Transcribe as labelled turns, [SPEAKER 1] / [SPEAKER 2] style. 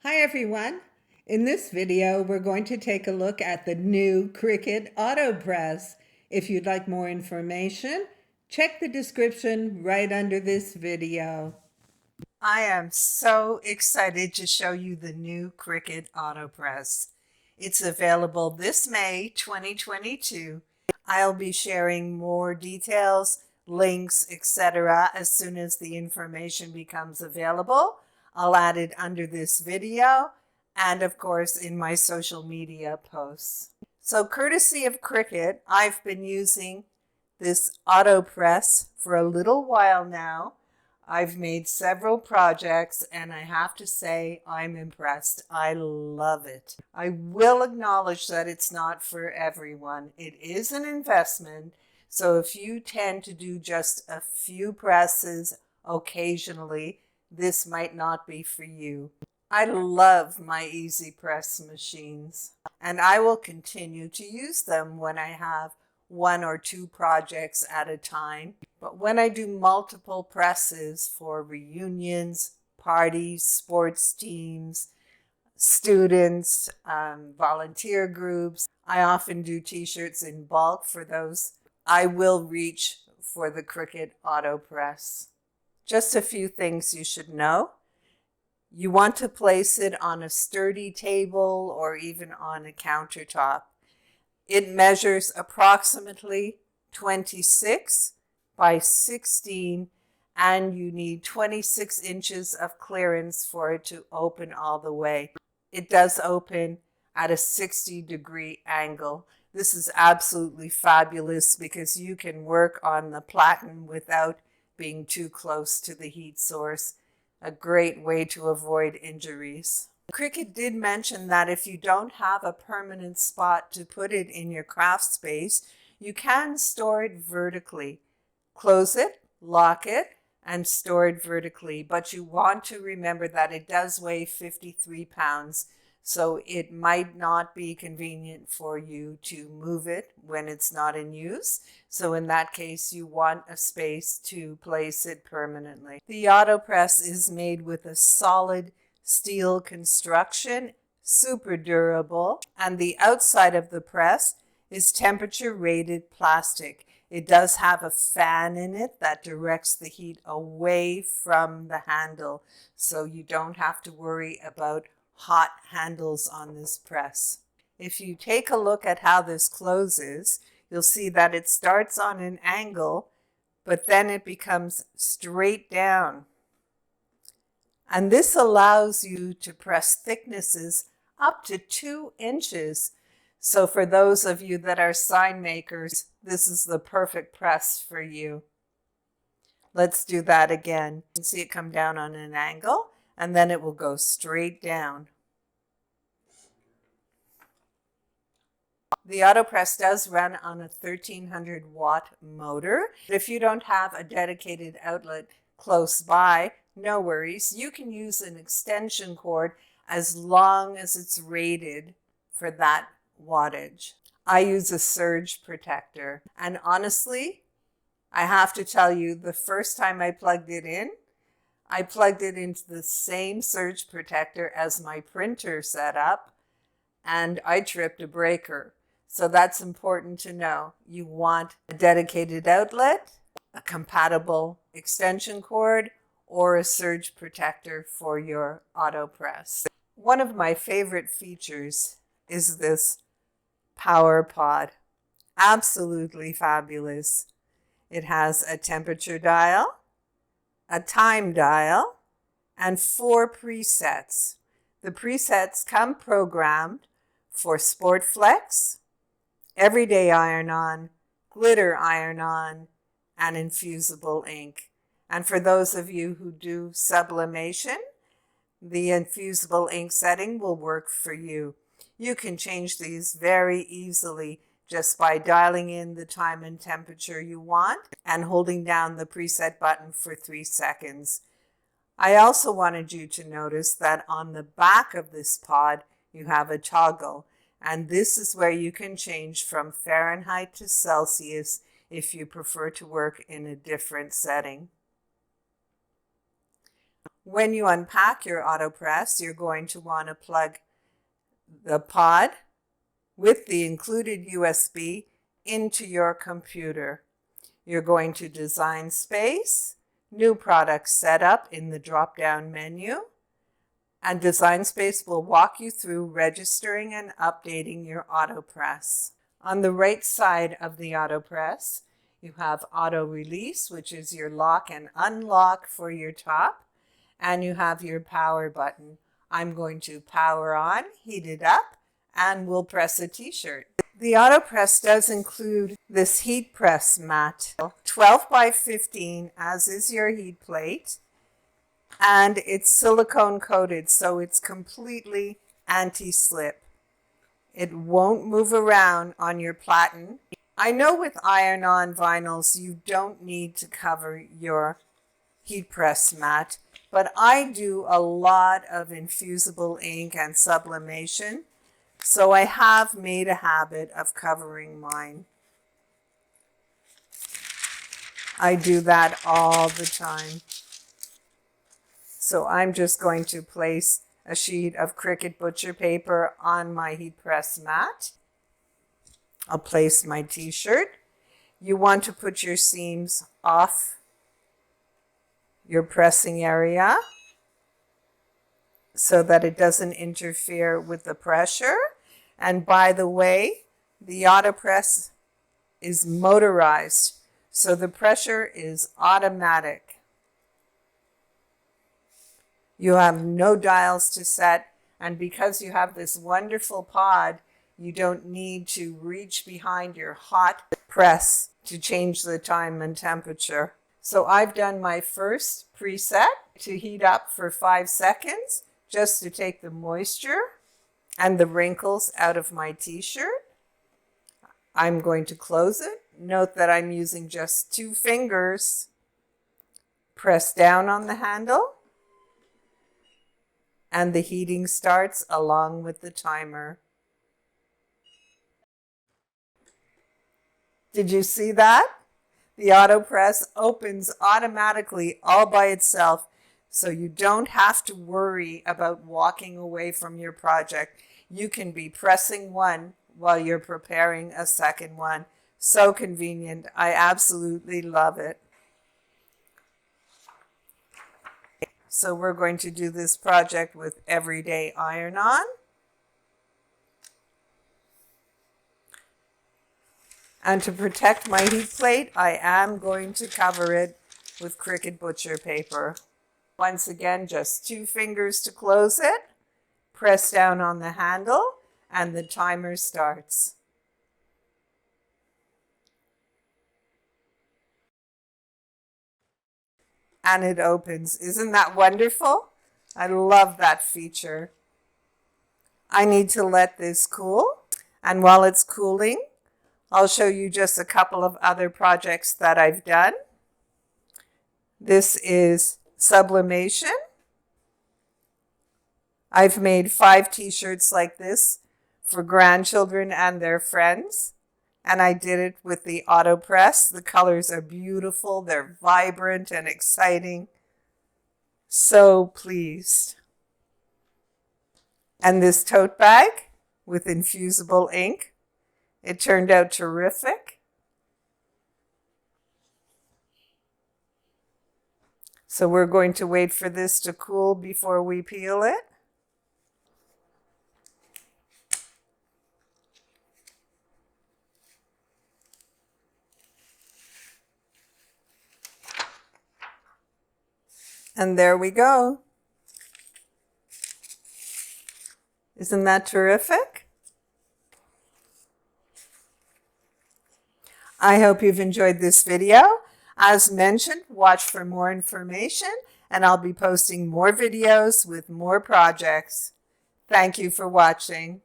[SPEAKER 1] Hi everyone. In this video, we're going to take a look at the new Cricut AutoPress. If you'd like more information, check the description right under this video. I am so excited to show you the new Cricut AutoPress. It's available this May 2022. I'll be sharing more details, links, etc. as soon as the information becomes available. I'll add it under this video and of course in my social media posts. So courtesy of Cricut, I've been using this AutoPress for a little while now. I've made several projects and I have to say I'm impressed. I love it. I will acknowledge that it's not for everyone. It is an investment. So if you tend to do just a few presses occasionally, this might not be for you. I love my Easy Press machines and I will continue to use them when I have one or two projects at a time. But when I do multiple presses for reunions, parties, sports teams, students, volunteer groups, I often do t-shirts in bulk for those. I will reach for the Cricut AutoPress. Just a few things you should know. You want to place it on a sturdy table or even on a countertop. It measures approximately 26 by 16 and you need 26 inches of clearance for it to open all the way. It does open at a 60-degree angle. This is absolutely fabulous because you can work on the platen without being too close to the heat source. A great way to avoid injuries. Cricut did mention that if you don't have a permanent spot to put it in your craft space, you can store it vertically. Close it, lock it, and store it vertically. But you want to remember that it does weigh 53 pounds, so it might not be convenient for you to move it when it's not in use. So in that case, you want a space to place it permanently. The AutoPress is made with a solid steel construction, super durable, and the outside of the press is temperature rated plastic. It does have a fan in it that directs the heat away from the handle, so you don't have to worry about hot handles on this press. If you take a look at how this closes, you'll see that it starts on an angle, but then it becomes straight down. And this allows you to press thicknesses up to 2 inches. So for those of you that are sign makers, this is the perfect press for you. Let's do that again. You can see it come down on an angle, and then it will go straight down. The AutoPress does run on a 1300 watt motor. If you don't have a dedicated outlet close by, no worries. You can use an extension cord as long as it's rated for that wattage. I use a surge protector, and honestly, I have to tell you, the first time I plugged it in, I plugged it into the same surge protector as my printer setup, and I tripped a breaker. So that's important to know. You want a dedicated outlet, a compatible extension cord, or a surge protector for your AutoPress. One of my favorite features is this power pod. Absolutely fabulous. It has a temperature dial, a time dial, and 4 presets. The presets come programmed for Sport Flex, Everyday Iron-On, Glitter Iron-On, and Infusible ink. And for those of you who do sublimation, the infusible ink setting will work for you. You can change these very easily just by dialing in the time and temperature you want and holding down the preset button for 3 seconds. I also wanted you to notice that on the back of this pod, you have a toggle, and this is where you can change from Fahrenheit to Celsius if you prefer to work in a different setting. When you unpack your AutoPress, you're going to want to plug the pod with the included USB into your computer. You're going to Design Space, New Product Setup in the drop-down menu, and Design Space will walk you through registering and updating your AutoPress. On the right side of the AutoPress, you have Auto Release, which is your lock and unlock for your top, and you have your power button. I'm going to power on, heat it up, and we'll press a t-shirt. The AutoPress does include this heat press mat, 12 by 15, as is your heat plate, and it's silicone coated, so it's completely anti-slip. It won't move around on your platen. I know with iron-on vinyls, you don't need to cover your heat press mat, but I do a lot of infusible ink and sublimation, so I have made a habit of covering mine. I do that all the time. So I'm just going to place a sheet of Cricut butcher paper on my heat press mat. I'll place my t-shirt. You want to put your seams off your pressing area so that it doesn't interfere with the pressure. And by the way, the AutoPress is motorized, so the pressure is automatic. You have no dials to set, and because you have this wonderful pod, you don't need to reach behind your hot press to change the time and temperature. So I've done my first preset to heat up for 5 seconds, just to take the moisture and the wrinkles out of my t-shirt. I'm going to close it. Note that I'm using just 2 fingers. Press down on the handle, and the heating starts along with the timer. Did you see that? The AutoPress opens automatically all by itself, so you don't have to worry about walking away from your project. You can be pressing one while you're preparing a second one. So convenient. I absolutely love it. So we're going to do this project with everyday iron-on. And to protect my heat plate, I am going to cover it with Cricut butcher paper. Once again, just 2 fingers to close it. Press down on the handle, and the timer starts. And it opens. Isn't that wonderful? I love that feature. I need to let this cool, and while it's cooling, I'll show you just a couple of other projects that I've done. This is Sublimation. I've made 5 t-shirts like this for grandchildren and their friends, and I did it with the AutoPress. The colors are beautiful, they're vibrant and exciting. So pleased. And this tote bag with infusible ink. It turned out terrific. So we're going to wait for this to cool before we peel it. And there we go. Isn't that terrific? I hope you've enjoyed this video. As mentioned, watch for more information, and I'll be posting more videos with more projects. Thank you for watching.